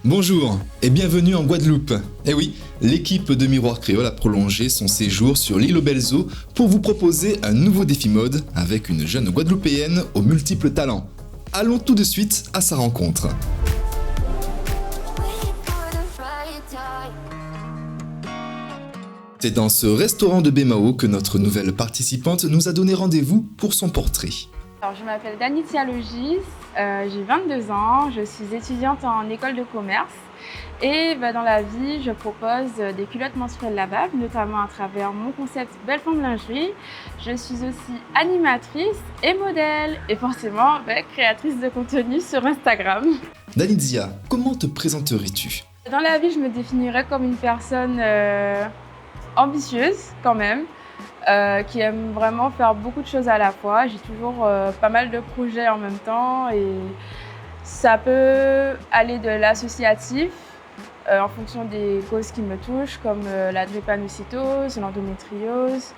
Bonjour et bienvenue en Guadeloupe. Eh oui, l'équipe de Miroir Créole a prolongé son séjour sur l'île aux Belles Eaux pour vous proposer un nouveau défi mode avec une jeune Guadeloupéenne aux multiples talents. Allons tout de suite à sa rencontre. C'est dans ce restaurant de Bémao que notre nouvelle participante nous a donné rendez-vous pour son portrait. Alors, je m'appelle Danitia Logis, j'ai 22 ans, je suis étudiante en école de commerce et dans la vie, je propose des culottes menstruelles lavables, notamment à travers mon concept Belle Femme Lingerie. Je suis aussi animatrice et modèle et forcément créatrice de contenu sur Instagram. Danitia, comment te présenterais-tu? Dans la vie, je me définirais comme une personne ambitieuse quand même. Qui aime vraiment faire beaucoup de choses à la fois. J'ai toujours pas mal de projets en même temps et ça peut aller de l'associatif en fonction des causes qui me touchent comme la drépanocytose, l'endométriose,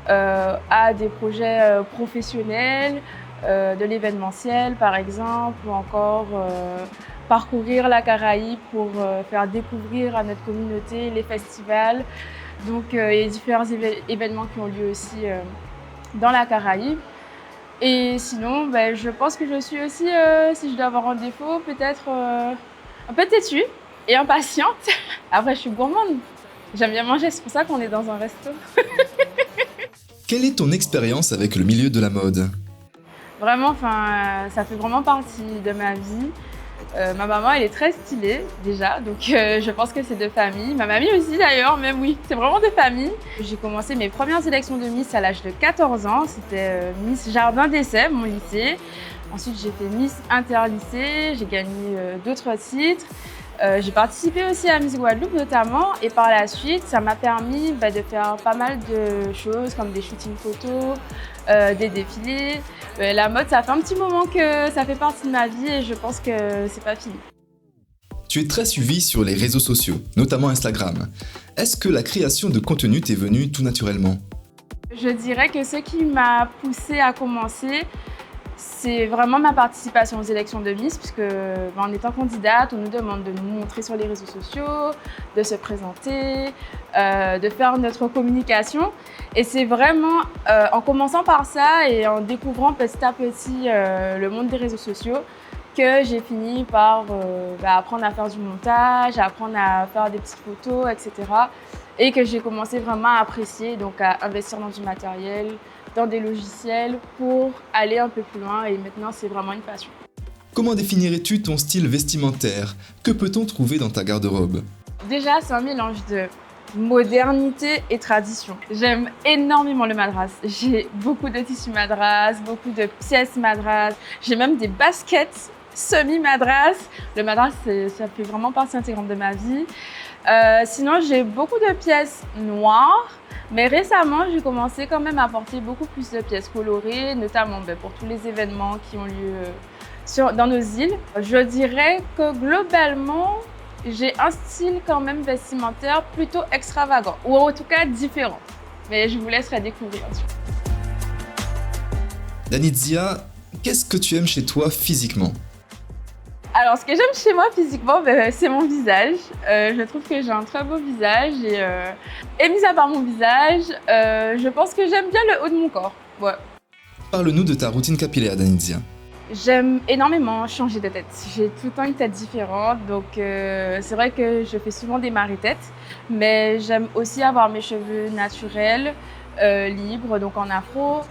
à des projets professionnels, de l'événementiel par exemple, ou encore parcourir la Caraïbe pour faire découvrir à notre communauté les festivals. Donc, il y a différents événements qui ont lieu aussi dans la Caraïbe. Et sinon, je pense que je suis aussi, si je dois avoir un défaut, peut-être un peu têtue et impatiente. Après, je suis gourmande. J'aime bien manger, c'est pour ça qu'on est dans un resto. Quelle est ton expérience avec le milieu de la mode? Vraiment, ça fait vraiment partie de ma vie. Ma maman, elle est très stylée déjà, donc je pense que c'est de famille. Ma mamie aussi d'ailleurs, même oui, c'est vraiment de famille. J'ai commencé mes premières élections de Miss à l'âge de 14 ans. C'était Miss Jardin d'Essai, mon lycée. Ensuite, j'ai fait Miss Interlycée, j'ai gagné d'autres titres. J'ai participé aussi à Miss Guadeloupe notamment et par la suite, ça m'a permis de faire pas mal de choses comme des shootings photos, des défilés. La mode, ça fait un petit moment que ça fait partie de ma vie et je pense que c'est pas fini. Tu es très suivie sur les réseaux sociaux, notamment Instagram. Est-ce que la création de contenu t'est venue tout naturellement? Je dirais que ce qui m'a poussée à commencer, c'est vraiment ma participation aux élections de Miss, puisque en étant candidate, on nous demande de nous montrer sur les réseaux sociaux, de se présenter, de faire notre communication. Et c'est vraiment en commençant par ça et en découvrant petit à petit le monde des réseaux sociaux que j'ai fini par apprendre à faire du montage, apprendre à faire des petites photos, etc. Et que j'ai commencé vraiment à apprécier, donc à investir dans du matériel, dans des logiciels pour aller un peu plus loin et maintenant c'est vraiment une passion. Comment définirais-tu ton style vestimentaire? Que peut-on trouver dans ta garde-robe? Déjà, c'est un mélange de modernité et tradition. J'aime énormément le madras. J'ai beaucoup de tissus madras, beaucoup de pièces madras. J'ai même des baskets semi-madras. Le madras, ça fait vraiment partie intégrante de ma vie. Sinon, j'ai beaucoup de pièces noires. Mais récemment, j'ai commencé quand même à porter beaucoup plus de pièces colorées, notamment pour tous les événements qui ont lieu dans nos îles. Je dirais que globalement, j'ai un style quand même vestimentaire plutôt extravagant, ou en tout cas différent. Mais je vous laisserai découvrir. Danitia, qu'est-ce que tu aimes chez toi physiquement? Alors, ce que j'aime chez moi physiquement, c'est mon visage. Je trouve que j'ai un très beau visage et mis à part mon visage, je pense que j'aime bien le haut de mon corps. Ouais. Parle-nous de ta routine capillaire, Danitia. J'aime énormément changer de tête. J'ai tout le temps une tête différente, donc c'est vrai que je fais souvent des maris-têtes, mais j'aime aussi avoir mes cheveux naturels, libres, donc en afro.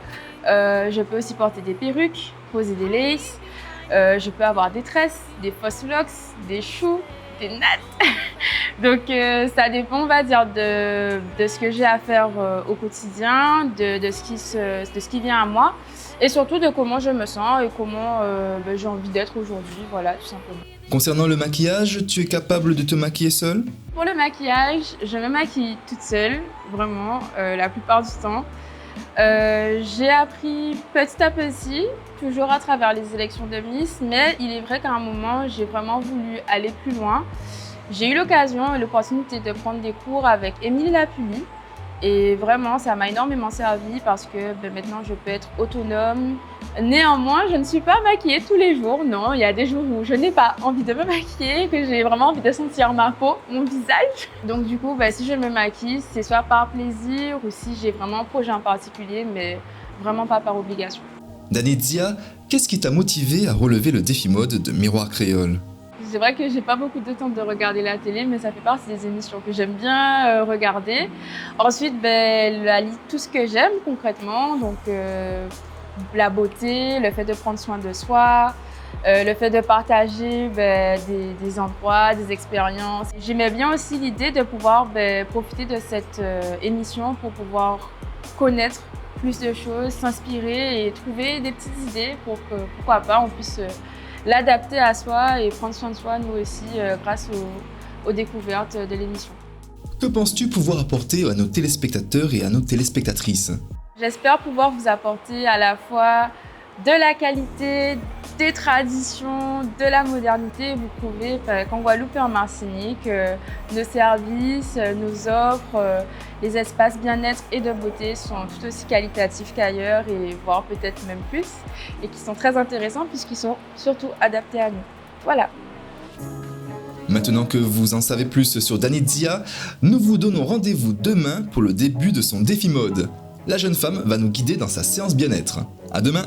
Je peux aussi porter des perruques, poser des laces. Je peux avoir des tresses, des fausses locks, des choux, des nattes. Donc ça dépend, on va dire, de ce que j'ai à faire au quotidien, de ce qui vient à moi et surtout de comment je me sens et comment j'ai envie d'être aujourd'hui, voilà, tout simplement. Concernant le maquillage, tu es capable de te maquiller seule? Pour le maquillage, je me maquille toute seule, vraiment, la plupart du temps. J'ai appris petit à petit, toujours à travers les élections de Miss, mais il est vrai qu'à un moment, j'ai vraiment voulu aller plus loin. J'ai eu l'occasion et l'opportunité de prendre des cours avec Émilie Lapulie et vraiment, ça m'a énormément servi parce que maintenant, je peux être autonome, Néanmoins, je ne suis pas maquillée tous les jours, non. Il y a des jours où je n'ai pas envie de me maquiller, que j'ai vraiment envie de sentir ma peau, mon visage. Donc du coup, si je me maquille, c'est soit par plaisir ou si j'ai vraiment un projet en particulier, mais vraiment pas par obligation. Dany Dia, qu'est-ce qui t'a motivé à relever le défi mode de Miroir Créole? C'est vrai que j'ai pas beaucoup de temps de regarder la télé, mais ça fait partie des émissions que j'aime bien regarder. Ensuite, tout ce que j'aime concrètement, donc la beauté, le fait de prendre soin de soi, le fait de partager des endroits, des expériences. J'aimais bien aussi l'idée de pouvoir profiter de cette émission pour pouvoir connaître plus de choses, s'inspirer et trouver des petites idées pour que, pourquoi pas, on puisse l'adapter à soi et prendre soin de soi, nous aussi, grâce aux découvertes de l'émission. Que penses-tu pouvoir apporter à nos téléspectateurs et à nos téléspectatrices? J'espère pouvoir vous apporter à la fois de la qualité, des traditions, de la modernité. Vous trouvez qu'en Guadeloupe et en Martinique, nos services, nos offres, les espaces bien-être et de beauté sont tout aussi qualitatifs qu'ailleurs et voire peut-être même plus et qui sont très intéressants puisqu'ils sont surtout adaptés à nous. Voilà. Maintenant que vous en savez plus sur Dany Dia, nous vous donnons rendez-vous demain pour le début de son défi mode. La jeune femme va nous guider dans sa séance bien-être. À demain!